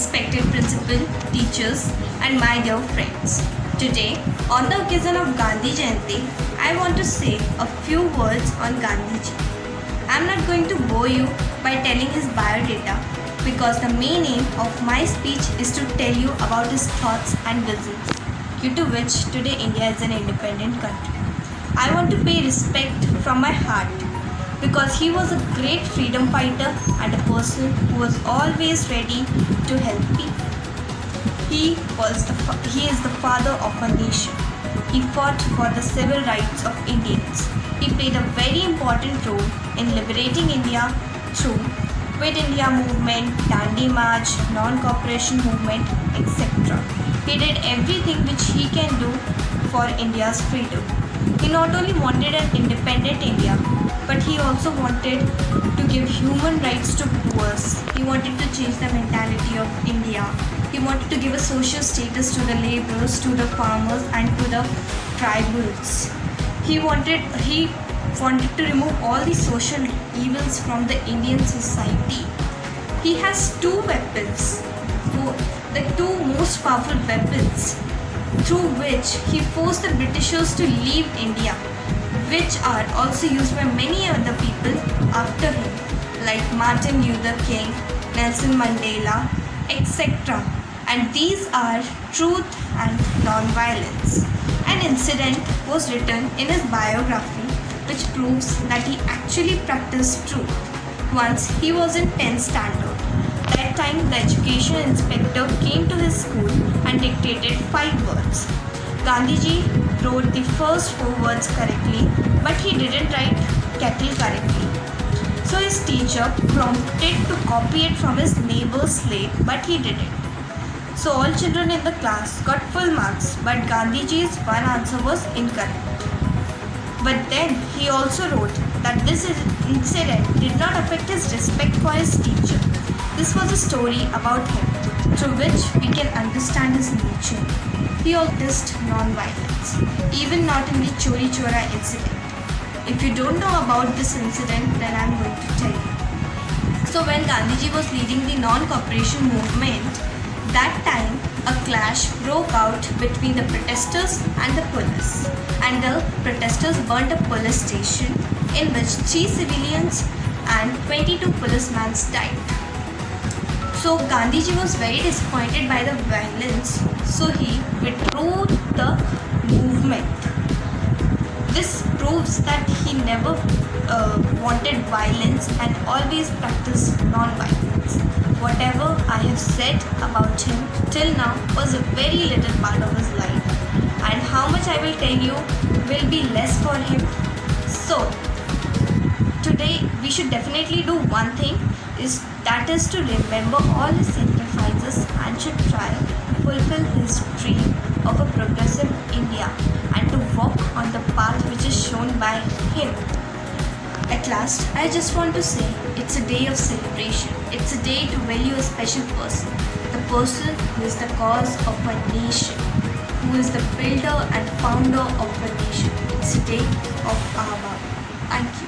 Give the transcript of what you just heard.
respected principal, teachers, and my dear friends. Today, on the occasion of Gandhi Jayanti, I want to say a few words on Gandhiji. I am not going to bore you by telling his biodata because the main aim of my speech is to tell you about his thoughts and visions, due to which today India is an independent country. I want to pay respect from my heart because he was a great freedom fighter and a person who was always ready to help people. He is the father of a nation. He fought for the civil rights of Indians. He played a very important role in liberating India through Quit India movement, Dandi March, non-cooperation movement, etc. He did everything which he can do for India's freedom. He not only wanted an independent India, but he also wanted to give human rights to poor. He wanted to change the mentality of India. He wanted to give a social status to the laborers, to the farmers, and to the tribals. He wanted to remove all the social evils from the Indian society. He has two weapons, the two most powerful weapons, through which he forced the Britishers to leave India, which are also used by many other people after him, like Martin Luther King, Nelson Mandela, etc. And these are truth and non-violence. An incident was written in his biography which proves that he actually practiced truth. Once he was in 10th standard. That time the education inspector came to his school and dictated 5 words. Gandhiji wrote the first 4 words correctly, but he didn't write kettle correctly. So his teacher prompted to copy it from his neighbor's slate, but he didn't. So all children in the class got full marks, but Gandhiji's one answer was incorrect. But then he also wrote that this incident did not affect his respect for his teacher. This was a story about him, through which we can understand his nature. He practiced non-violence, even not in the Chori Chora incident. If you don't know about this incident, then I am going to tell you. So when Gandhiji was leading the non-cooperation movement, that time a clash broke out between the protesters and the police, and the protesters burnt a police station in which 3 civilians and 22 policemen died. So Gandhiji was very disappointed by the violence, so he withdrew the movement. This proves that he never wanted violence and always practiced non-violence. Whatever I have said about him till now was a very little part of his life, and how much I will tell you will be less for him. So today we should definitely do one thing, that is to remember all his sacrifices and should try to fulfill his dream of a progressive India and to walk on the path which is shown by him. At last, I just want to say it's a day of celebration. It's a day to value a special person, the person who is the cause of a nation, who is the builder and founder of a nation. It's a day of our Baba. Thank you.